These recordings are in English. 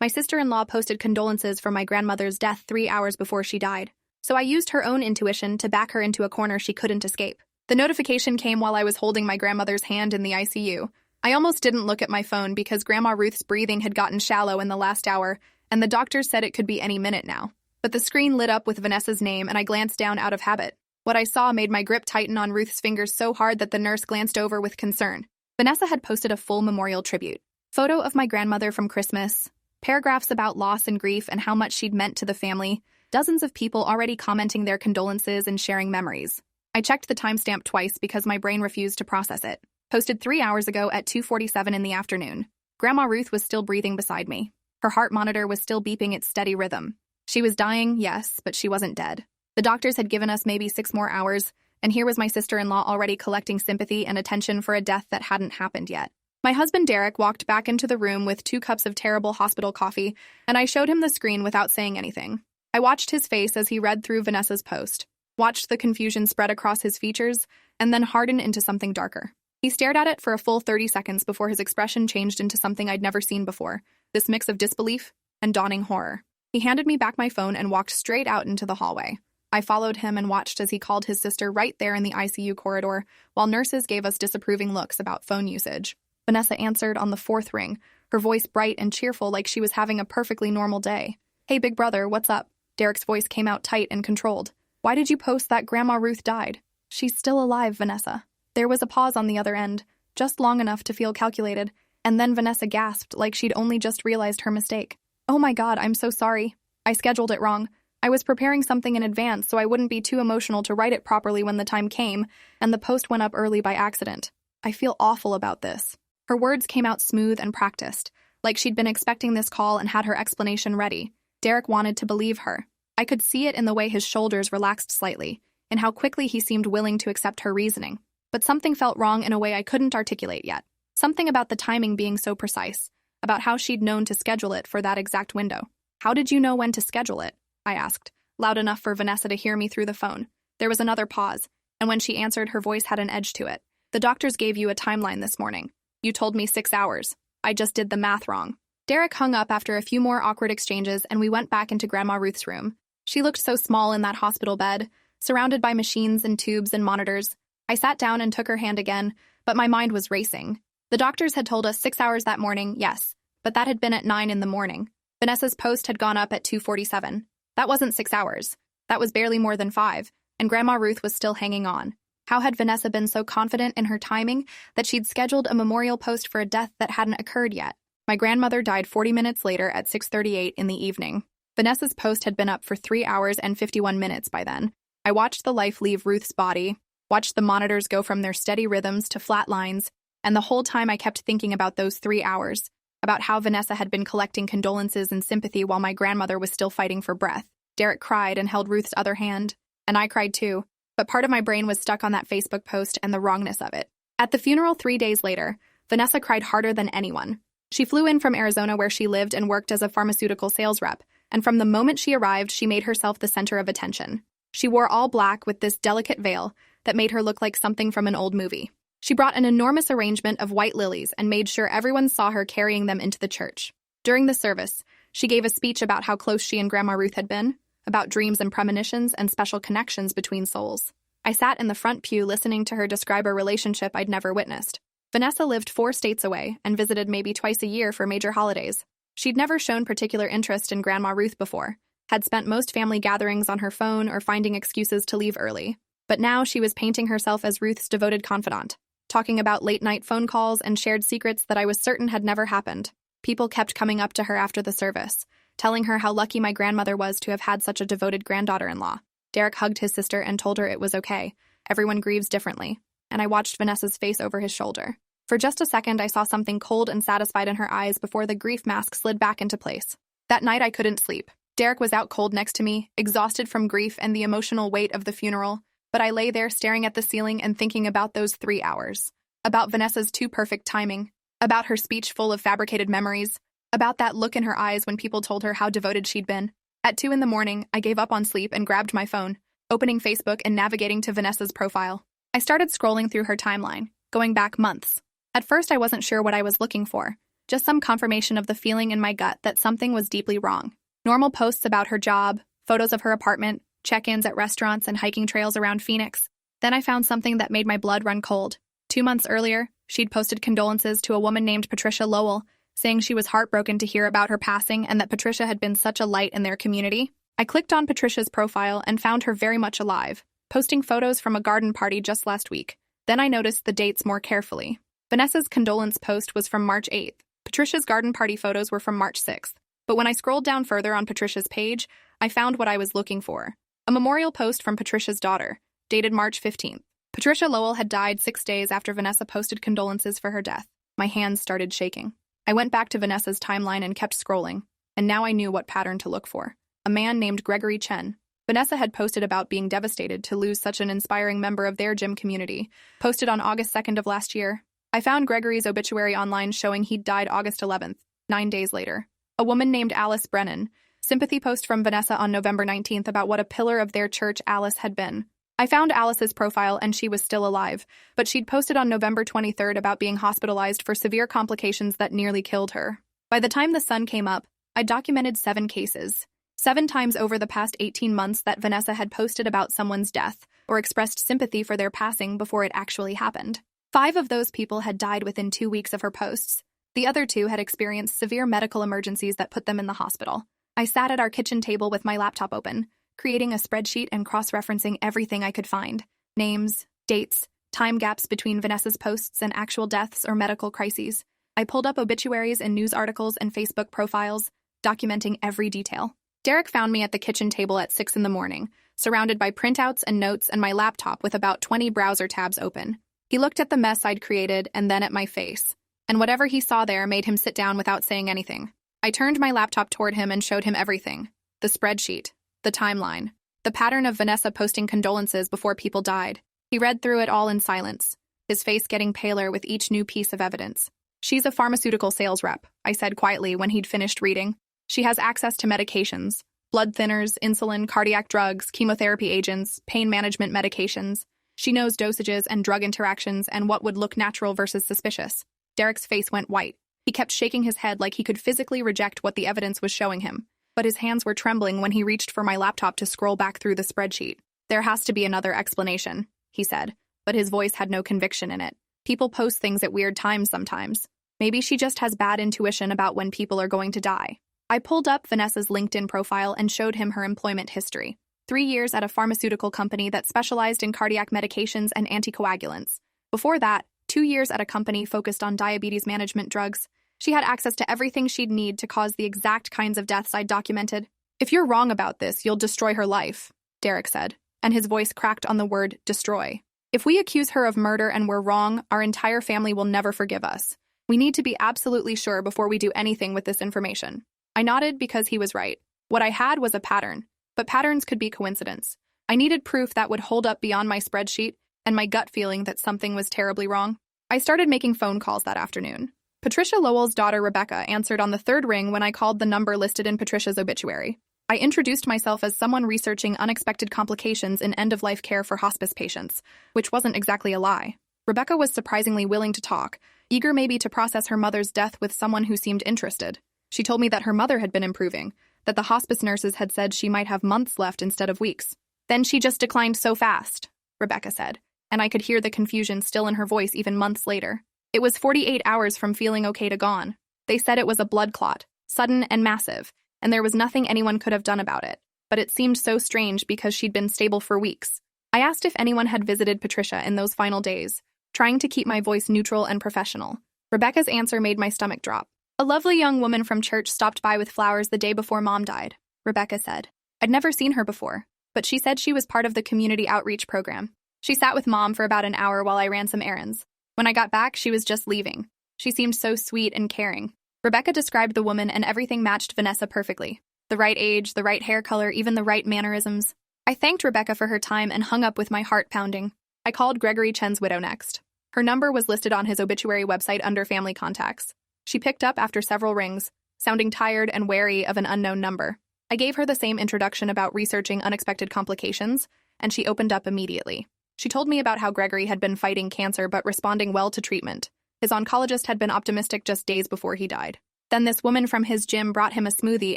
My sister-in-law posted condolences for my grandmother's death 3 hours before she died, so I used her own intuition to back her into a corner she couldn't escape. The notification came while I was holding my grandmother's hand in the ICU. I almost didn't look at my phone because Grandma Ruth's breathing had gotten shallow in the last hour, and the doctors said it could be any minute now. But the screen lit up with Vanessa's name, and I glanced down out of habit. What I saw made my grip tighten on Ruth's fingers so hard that the nurse glanced over with concern. Vanessa had posted a full memorial tribute. Photo of my grandmother from Christmas, paragraphs about loss and grief and how much she'd meant to the family, dozens of people already commenting their condolences and sharing memories. I checked the timestamp twice because my brain refused to process it. Posted 3 hours ago at 2:47 in the afternoon. Grandma Ruth was still breathing beside me. Her heart monitor was still beeping its steady rhythm. She was dying, yes, but she wasn't dead. The doctors had given us maybe 6 more hours, and here was my sister-in-law already collecting sympathy and attention for a death that hadn't happened yet. My husband Derek walked back into the room with 2 cups of terrible hospital coffee, and I showed him the screen without saying anything. I watched his face as he read through Vanessa's post, watched the confusion spread across his features, and then harden into something darker. He stared at it for a full 30 seconds before his expression changed into something I'd never seen before, this mix of disbelief and dawning horror. He handed me back my phone and walked straight out into the hallway. I followed him and watched as he called his sister right there in the ICU corridor, while nurses gave us disapproving looks about phone usage. Vanessa answered on the 4th ring, her voice bright and cheerful like she was having a perfectly normal day. "Hey, big brother, what's up?" Derek's voice came out tight and controlled. "Why did you post that Grandma Ruth died?" "She's still alive, Vanessa." There was a pause on the other end, just long enough to feel calculated, and then Vanessa gasped like she'd only just realized her mistake. "Oh my God, I'm so sorry. I scheduled it wrong. I was preparing something in advance so I wouldn't be too emotional to write it properly when the time came, and the post went up early by accident. I feel awful about this." Her words came out smooth and practiced, like she'd been expecting this call and had her explanation ready. Derek wanted to believe her. I could see it in the way his shoulders relaxed slightly, in how quickly he seemed willing to accept her reasoning. But something felt wrong in a way I couldn't articulate yet. Something about the timing being so precise, about how she'd known to schedule it for that exact window. "How did you know when to schedule it?" I asked, loud enough for Vanessa to hear me through the phone. There was another pause, and when she answered, her voice had an edge to it. "The doctors gave you a timeline this morning. You told me 6 hours. I just did the math wrong." Derek hung up after a few more awkward exchanges, and we went back into Grandma Ruth's room. She looked so small in that hospital bed, surrounded by machines and tubes and monitors. I sat down and took her hand again, but my mind was racing. The doctors had told us 6 hours that morning, yes, but that had been at 9 in the morning. Vanessa's post had gone up at 2:47. That wasn't 6 hours. That was barely more than 5, and Grandma Ruth was still hanging on. How had Vanessa been so confident in her timing that she'd scheduled a memorial post for a death that hadn't occurred yet? My grandmother died 40 minutes later at 6:38 in the evening. Vanessa's post had been up for 3 hours and 51 minutes by then. I watched the life leave Ruth's body, watched the monitors go from their steady rhythms to flat lines, and the whole time I kept thinking about those 3 hours, about how Vanessa had been collecting condolences and sympathy while my grandmother was still fighting for breath. Derek cried and held Ruth's other hand, and I cried too, but part of my brain was stuck on that Facebook post and the wrongness of it. At the funeral 3 days later, Vanessa cried harder than anyone. She flew in from Arizona where she lived and worked as a pharmaceutical sales rep, and from the moment she arrived, she made herself the center of attention. She wore all black with this delicate veil that made her look like something from an old movie. She brought an enormous arrangement of white lilies and made sure everyone saw her carrying them into the church. During the service, she gave a speech about how close she and Grandma Ruth had been, about dreams and premonitions and special connections between souls. I sat in the front pew listening to her describe a relationship I'd never witnessed. Vanessa lived 4 states away and visited maybe twice a year for major holidays. She'd never shown particular interest in Grandma Ruth before, had spent most family gatherings on her phone or finding excuses to leave early. But now she was painting herself as Ruth's devoted confidant, talking about late-night phone calls and shared secrets that I was certain had never happened. People kept coming up to her after the service, telling her how lucky my grandmother was to have had such a devoted granddaughter-in-law. Derek hugged his sister and told her it was okay. Everyone grieves differently. And I watched Vanessa's face over his shoulder. For just a second, I saw something cold and satisfied in her eyes before the grief mask slid back into place. That night, I couldn't sleep. Derek was out cold next to me, exhausted from grief and the emotional weight of the funeral, but I lay there staring at the ceiling and thinking about those 3 hours. About Vanessa's too perfect timing. About her speech full of fabricated memories. About that look in her eyes when people told her how devoted she'd been. At 2 in the morning, I gave up on sleep and grabbed my phone, opening Facebook and navigating to Vanessa's profile. I started scrolling through her timeline, going back months. At first, I wasn't sure what I was looking for. just some confirmation of the feeling in my gut that something was deeply wrong. Normal posts about her job, photos of her apartment, check-ins at restaurants, and hiking trails around Phoenix. Then I found something that made my blood run cold. 2 months earlier, she'd posted condolences to a woman named Patricia Lowell, saying she was heartbroken to hear about her passing and that Patricia had been such a light in their community. I clicked on Patricia's profile and found her very much alive, posting photos from a garden party just last week. Then I noticed the dates more carefully. Vanessa's condolence post was from March 8th. Patricia's garden party photos were from March 6th. But when I scrolled down further on Patricia's page, I found what I was looking for. A memorial post from Patricia's daughter, dated March 15th. Patricia Lowell had died 6 days after Vanessa posted condolences for her death. My hands started shaking. I went back to Vanessa's timeline and kept scrolling, and now I knew what pattern to look for. A man named Gregory Chen. Vanessa had posted about being devastated to lose such an inspiring member of their gym community, posted on August 2nd of last year. I found Gregory's obituary online showing he'd died August 11th, 9 days later. A woman named Alice Brennan. Sympathy post from Vanessa on November 19th about what a pillar of their church Alice had been. I found Alice's profile and she was still alive, but she'd posted on November 23rd about being hospitalized for severe complications that nearly killed her. By the time the sun came up, I documented 7 cases. 7 times over the past 18 months that Vanessa had posted about someone's death or expressed sympathy for their passing before it actually happened. 5 of those people had died within 2 weeks of her posts. The other 2 had experienced severe medical emergencies that put them in the hospital. I sat at our kitchen table with my laptop open, creating a spreadsheet and cross-referencing everything I could find. Names, dates, time gaps between Vanessa's posts and actual deaths or medical crises. I pulled up obituaries and news articles and Facebook profiles, documenting every detail. Derek found me at the kitchen table at 6 in the morning, surrounded by printouts and notes and my laptop with about 20 browser tabs open. He looked at the mess I'd created and then at my face, and whatever he saw there made him sit down without saying anything. I turned my laptop toward him and showed him everything. The spreadsheet, the timeline, the pattern of Vanessa posting condolences before people died. He read through it all in silence, his face getting paler with each new piece of evidence. "She's a pharmaceutical sales rep," I said quietly when he'd finished reading. "She has access to medications, blood thinners, insulin, cardiac drugs, chemotherapy agents, pain management medications. She knows dosages and drug interactions and what would look natural versus suspicious." Derek's face went white. He kept shaking his head like he could physically reject what the evidence was showing him. But his hands were trembling when he reached for my laptop to scroll back through the spreadsheet. "There has to be another explanation," he said, but his voice had no conviction in it. "People post things at weird times sometimes. Maybe she just has bad intuition about when people are going to die." I pulled up Vanessa's LinkedIn profile and showed him her employment history. 3 years at a pharmaceutical company that specialized in cardiac medications and anticoagulants. Before that, 2 years at a company focused on diabetes management drugs. She had access to everything she'd need to cause the exact kinds of deaths I'd documented. "If you're wrong about this, you'll destroy her life," Derek said, and his voice cracked on the word destroy. "If we accuse her of murder and we're wrong, our entire family will never forgive us. We need to be absolutely sure before we do anything with this information." I nodded because he was right. What I had was a pattern, but patterns could be coincidence. I needed proof that would hold up beyond my spreadsheet and my gut feeling that something was terribly wrong. I started making phone calls that afternoon. Patricia Lowell's daughter Rebecca answered on the 3rd ring when I called the number listed in Patricia's obituary. I introduced myself as someone researching unexpected complications in end-of-life care for hospice patients, which wasn't exactly a lie. Rebecca was surprisingly willing to talk, eager maybe to process her mother's death with someone who seemed interested. She told me that her mother had been improving, that the hospice nurses had said she might have months left instead of weeks. "Then she just declined so fast," Rebecca said, and I could hear the confusion still in her voice even months later. "It was 48 hours from feeling okay to gone. They said it was a blood clot, sudden and massive, and there was nothing anyone could have done about it. But it seemed so strange because she'd been stable for weeks." I asked if anyone had visited Patricia in those final days, trying to keep my voice neutral and professional. Rebecca's answer made my stomach drop. "A lovely young woman from church stopped by with flowers the day before Mom died," Rebecca said. "I'd never seen her before, but she said she was part of the community outreach program. She sat with Mom for about an hour while I ran some errands. When I got back, she was just leaving. She seemed so sweet and caring." Rebecca described the woman and everything matched Vanessa perfectly. The right age, the right hair color, even the right mannerisms. I thanked Rebecca for her time and hung up with my heart pounding. I called Gregory Chen's widow next. Her number was listed on his obituary website under family contacts. She picked up after several rings, sounding tired and wary of an unknown number. I gave her the same introduction about researching unexpected complications, and she opened up immediately. She told me about how Gregory had been fighting cancer but responding well to treatment, His oncologist had been optimistic just days before he died. Then this woman from his gym brought him a smoothie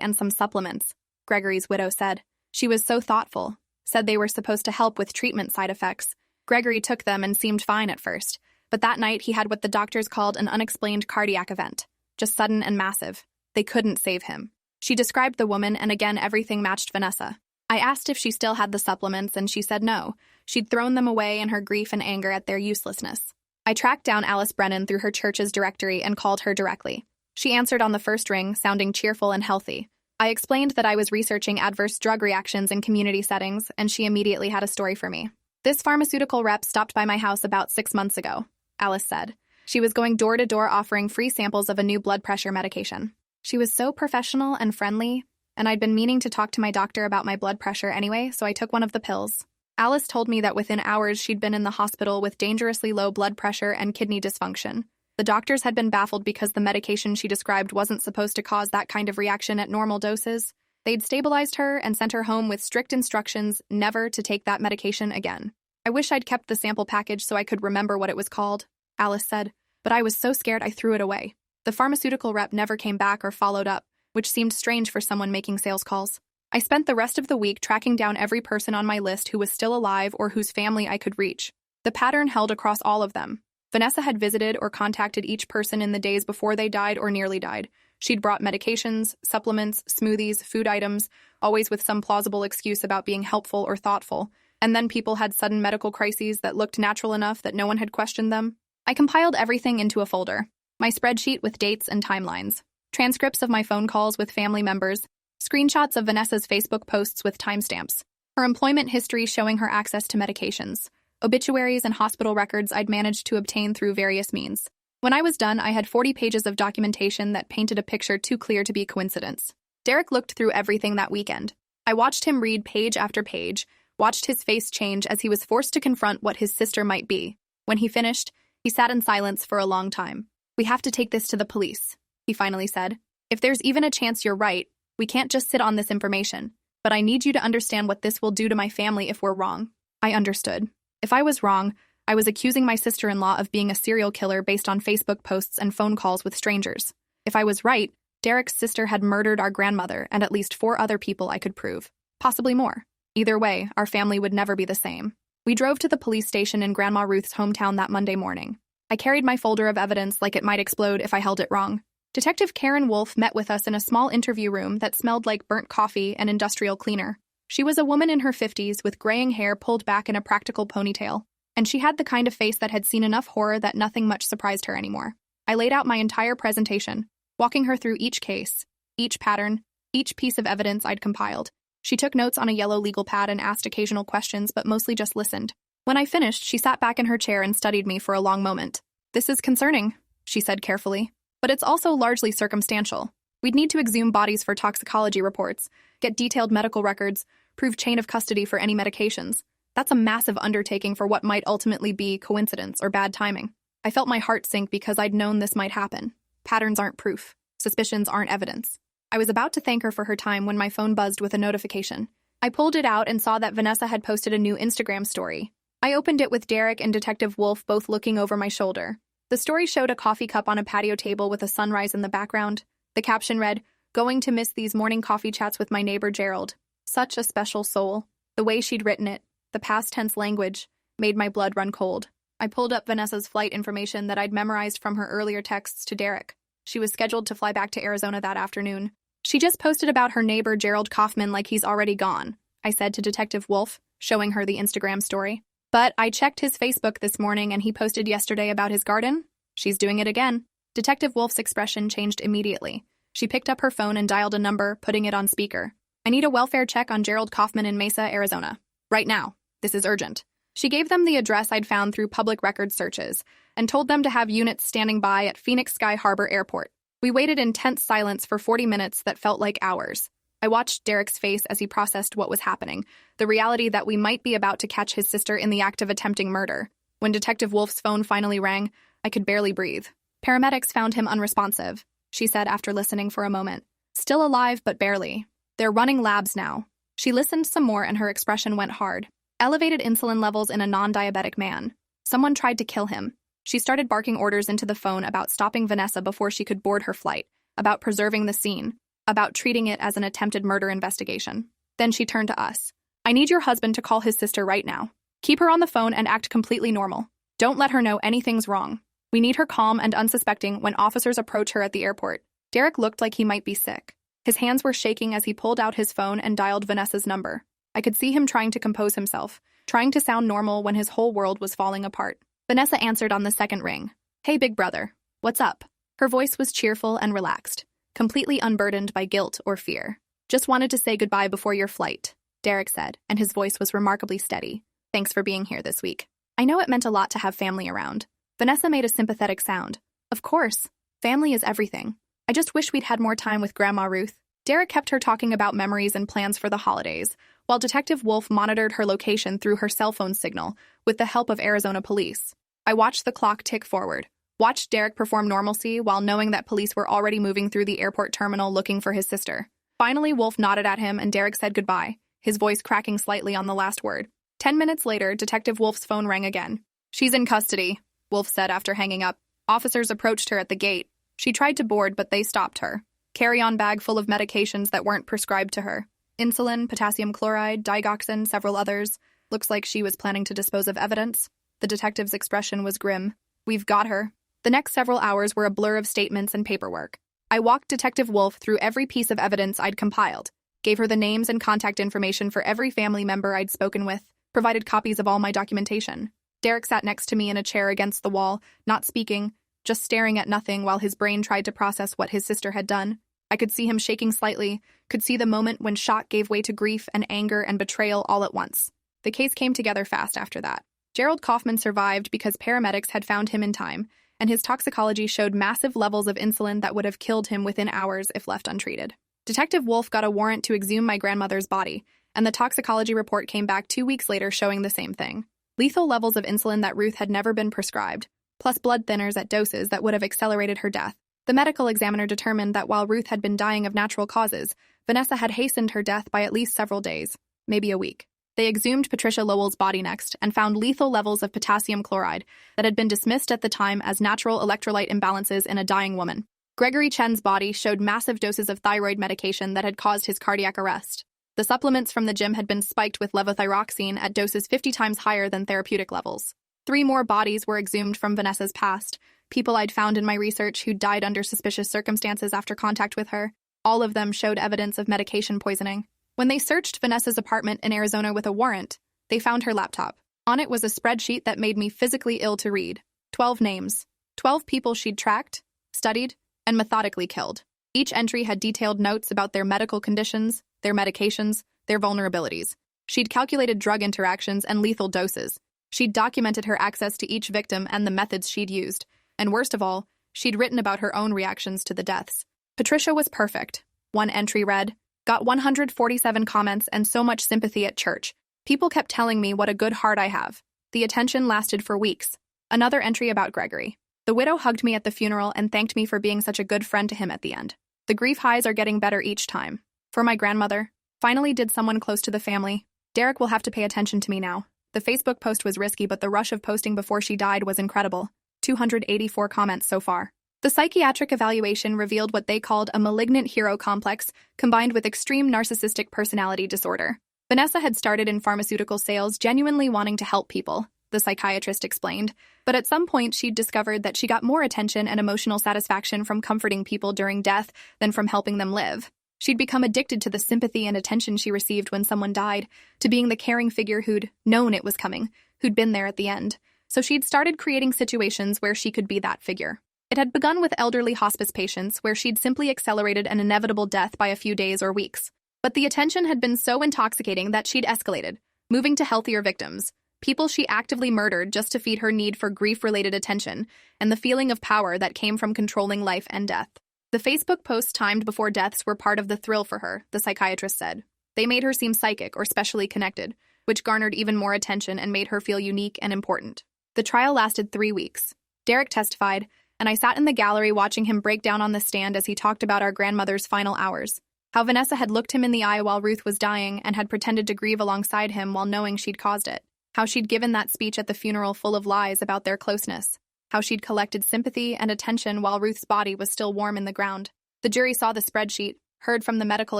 and some supplements, Gregory's widow said. She was so thoughtful, said they were supposed to help with treatment side effects. Gregory took them and seemed fine at first, but that night he had what the doctors called an unexplained cardiac event, just sudden and massive. They couldn't save him. She described the woman, and again everything matched Vanessa. I asked if she still had the supplements, and she said no. She'd thrown them away in her grief and anger at their uselessness. I tracked down Alice Brennan through her church's directory and called her directly. She answered on the first ring, sounding cheerful and healthy. I explained that I was researching adverse drug reactions in community settings, and she immediately had a story for me. This pharmaceutical rep stopped by my house about 6 months ago, Alice said. She was going door to door offering free samples of a new blood pressure medication. She was so professional and friendly, and I'd been meaning to talk to my doctor about my blood pressure anyway, so I took one of the pills. Alice told me that within hours she'd been in the hospital with dangerously low blood pressure and kidney dysfunction. The doctors had been baffled because the medication she described wasn't supposed to cause that kind of reaction at normal doses. They'd stabilized her and sent her home with strict instructions never to take that medication again. I wish I'd kept the sample package so I could remember what it was called, Alice said, but I was so scared I threw it away. The pharmaceutical rep never came back or followed up, which seemed strange for someone making sales calls. I spent the rest of the week tracking down every person on my list who was still alive or whose family I could reach. The pattern held across all of them. Vanessa had visited or contacted each person in the days before they died or nearly died. She'd brought medications, supplements, smoothies, food items, always with some plausible excuse about being helpful or thoughtful. And then people had sudden medical crises that looked natural enough that no one had questioned them. I compiled everything into a folder. My spreadsheet with dates and timelines. Transcripts of my phone calls with family members. Screenshots of Vanessa's Facebook posts with timestamps. Her employment history showing her access to medications. Obituaries and hospital records I'd managed to obtain through various means. When I was done, I had 40 pages of documentation that painted a picture too clear to be coincidence. Derek looked through everything that weekend. I watched him read page after page, watched his face change as he was forced to confront what his sister might be. When he finished, he sat in silence for a long time. "We have to take this to the police," he finally said. "If there's even a chance you're right, we can't just sit on this information. But I need you to understand what this will do to my family if we're wrong." I understood. If I was wrong, I was accusing my sister-in-law of being a serial killer based on Facebook posts and phone calls with strangers. If I was right, Derek's sister had murdered our grandmother and at least 4 other people I could prove. Possibly more. Either way, our family would never be the same. We drove to the police station in Grandma Ruth's hometown that Monday morning. I carried my folder of evidence like it might explode if I held it wrong. Detective Karen Wolfe met with us in a small interview room that smelled like burnt coffee and industrial cleaner. She was a woman in her 50s with graying hair pulled back in a practical ponytail, and she had the kind of face that had seen enough horror that nothing much surprised her anymore. I laid out my entire presentation, walking her through each case, each pattern, each piece of evidence I'd compiled. She took notes on a yellow legal pad and asked occasional questions, but mostly just listened. When I finished, she sat back in her chair and studied me for a long moment. "This is concerning," she said carefully, "but it's also largely circumstantial. We'd need to exhume bodies for toxicology reports, get detailed medical records, prove chain of custody for any medications. That's a massive undertaking for what might ultimately be coincidence or bad timing." I felt my heart sink because I'd known this might happen. Patterns aren't proof. Suspicions aren't evidence. I was about to thank her for her time when my phone buzzed with a notification. I pulled it out and saw that Vanessa had posted a new Instagram story. I opened it with Derek and Detective Wolfe both looking over my shoulder. The story showed a coffee cup on a patio table with a sunrise in the background. The caption read, "Going to miss these morning coffee chats with my neighbor Gerald. Such a special soul." The way she'd written it, the past tense language, made my blood run cold. I pulled up Vanessa's flight information that I'd memorized from her earlier texts to Derek. She was scheduled to fly back to Arizona that afternoon. "She just posted about her neighbor Gerald Kaufman like he's already gone," I said to Detective Wolfe, showing her the Instagram story. "But I checked his Facebook this morning and he posted yesterday about his garden. She's doing it again." Detective Wolfe's expression changed immediately. She picked up her phone and dialed a number, putting it on speaker. "I need a welfare check on Gerald Kaufman in Mesa, Arizona. Right now. This is urgent." She gave them the address I'd found through public record searches and told them to have units standing by at Phoenix Sky Harbor Airport. We waited in tense silence for 40 minutes that felt like hours. I watched Derek's face as he processed what was happening, the reality that we might be about to catch his sister in the act of attempting murder. When Detective Wolfe's phone finally rang, I could barely breathe. "Paramedics found him unresponsive," she said after listening for a moment. "Still alive, but barely. They're running labs now." She listened some more and her expression went hard. "Elevated insulin levels in a non-diabetic man. Someone tried to kill him. She started barking orders into the phone about stopping Vanessa before she could board her flight, about preserving the scene, about treating it as an attempted murder investigation. Then she turned to us. I need your husband to call his sister right now. Keep her on the phone and act completely normal. Don't let her know anything's wrong. We need her calm and unsuspecting when officers approach her at the airport. Derek looked like he might be sick. His hands were shaking as he pulled out his phone and dialed Vanessa's number. I could see him trying to compose himself, trying to sound normal when his whole world was falling apart. Vanessa answered on the second ring. Hey, big brother. What's up? Her voice was cheerful and relaxed, completely unburdened by guilt or fear. Just wanted to say goodbye before your flight, Derek said, and his voice was remarkably steady. Thanks for being here this week. I know it meant a lot to have family around. Vanessa made a sympathetic sound. Of course. Family is everything. I just wish we'd had more time with Grandma Ruth. Derek kept her talking about memories and plans for the holidays, while Detective Wolf monitored her location through her cell phone signal with the help of Arizona police. I watched the clock tick forward, watched Derek perform normalcy while knowing that police were already moving through the airport terminal looking for his sister. Finally, Wolf nodded at him and Derek said goodbye, his voice cracking slightly on the last word. 10 minutes later, Detective Wolf's phone rang again. She's in custody, Wolf said after hanging up. Officers approached her at the gate. She tried to board, but they stopped her. Carry-on bag full of medications that weren't prescribed to her. Insulin, potassium chloride, digoxin, several others. Looks like she was planning to dispose of evidence. The detective's expression was grim. We've got her. The next several hours were a blur of statements and paperwork. I walked Detective Wolf through every piece of evidence I'd compiled, gave her the names and contact information for every family member I'd spoken with, provided copies of all my documentation. Derek sat next to me in a chair against the wall, not speaking, just staring at nothing while his brain tried to process what his sister had done. I could see him shaking slightly, could see the moment when shock gave way to grief and anger and betrayal all at once. The case came together fast after that. Gerald Kaufman survived because paramedics had found him in time, and his toxicology showed massive levels of insulin that would have killed him within hours if left untreated. Detective Wolf got a warrant to exhume my grandmother's body, and the toxicology report came back 2 weeks later showing the same thing. Lethal levels of insulin that Ruth had never been prescribed, plus blood thinners at doses that would have accelerated her death. The medical examiner determined that while Ruth had been dying of natural causes, Vanessa had hastened her death by at least several days, maybe a week. They exhumed Patricia Lowell's body next and found lethal levels of potassium chloride that had been dismissed at the time as natural electrolyte imbalances in a dying woman. Gregory Chen's body showed massive doses of thyroid medication that had caused his cardiac arrest. The supplements from the gym had been spiked with levothyroxine at doses 50 times higher than therapeutic levels. 3 more bodies were exhumed from Vanessa's past, people I'd found in my research who died under suspicious circumstances after contact with her. All of them showed evidence of medication poisoning. When they searched Vanessa's apartment in Arizona with a warrant, they found her laptop. On it was a spreadsheet that made me physically ill to read. 12 names. 12 people she'd tracked, studied, and methodically killed. Each entry had detailed notes about their medical conditions, their medications, their vulnerabilities. She'd calculated drug interactions and lethal doses. She'd documented her access to each victim and the methods she'd used. And worst of all, she'd written about her own reactions to the deaths. Patricia was perfect. One entry read, "Got 147 comments and so much sympathy at church. People kept telling me what a good heart I have. The attention lasted for weeks." Another entry about Gregory. "The widow hugged me at the funeral and thanked me for being such a good friend to him at the end. The grief highs are getting better each time. For my grandmother, finally did someone close to the family. Derek will have to pay attention to me now." The Facebook post was risky, but the rush of posting before she died was incredible. 284 comments so far. The psychiatric evaluation revealed what they called a malignant hero complex combined with extreme narcissistic personality disorder. Vanessa had started in pharmaceutical sales genuinely wanting to help people, the psychiatrist explained, but at some point she'd discovered that she got more attention and emotional satisfaction from comforting people during death than from helping them live. She'd become addicted to the sympathy and attention she received when someone died, to being the caring figure who'd known it was coming, who'd been there at the end. So she'd started creating situations where she could be that figure. It had begun with elderly hospice patients, where she'd simply accelerated an inevitable death by a few days or weeks. But the attention had been so intoxicating that she'd escalated, moving to healthier victims, people she actively murdered just to feed her need for grief-related attention and the feeling of power that came from controlling life and death. The Facebook posts timed before deaths were part of the thrill for her, the psychiatrist said. They made her seem psychic or specially connected, which garnered even more attention and made her feel unique and important. The trial lasted 3 weeks. Derek testified, and I sat in the gallery watching him break down on the stand as he talked about our grandmother's final hours. How Vanessa had looked him in the eye while Ruth was dying and had pretended to grieve alongside him while knowing she'd caused it. How she'd given that speech at the funeral full of lies about their closeness. how she'd collected sympathy and attention while Ruth's body was still warm in the ground. The jury saw the spreadsheet, heard from the medical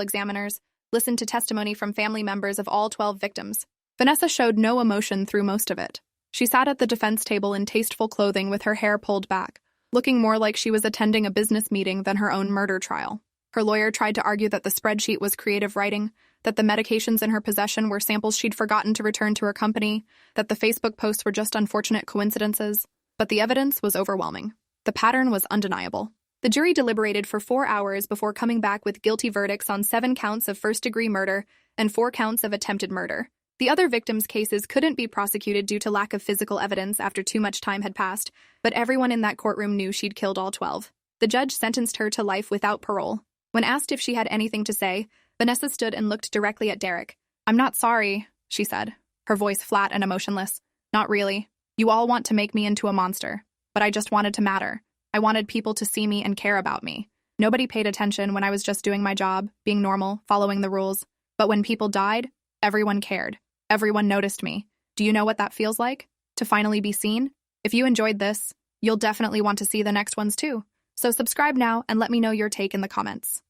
examiners, listened to testimony from family members of all 12 victims. Vanessa showed no emotion through most of it. She sat at the defense table in tasteful clothing with her hair pulled back, looking more like she was attending a business meeting than her own murder trial. Her lawyer tried to argue that the spreadsheet was creative writing, that the medications in her possession were samples she'd forgotten to return to her company, that the Facebook posts were just unfortunate coincidences. But the evidence was overwhelming. The pattern was undeniable. The jury deliberated for 4 hours before coming back with guilty verdicts on 7 counts of first-degree murder and 4 counts of attempted murder. The other victims' cases couldn't be prosecuted due to lack of physical evidence after too much time had passed, but everyone in that courtroom knew she'd killed all 12. The judge sentenced her to life without parole. When asked if she had anything to say, Vanessa stood and looked directly at Derek. "I'm not sorry," she said, her voice flat and emotionless. "Not really. You all want to make me into a monster, but I just wanted to matter. I wanted people to see me and care about me. Nobody paid attention when I was just doing my job, being normal, following the rules. But when people died, everyone cared. Everyone noticed me. Do you know what that feels like? To finally be seen? If you enjoyed this, you'll definitely want to see the next ones too. So subscribe now and let me know your take in the comments.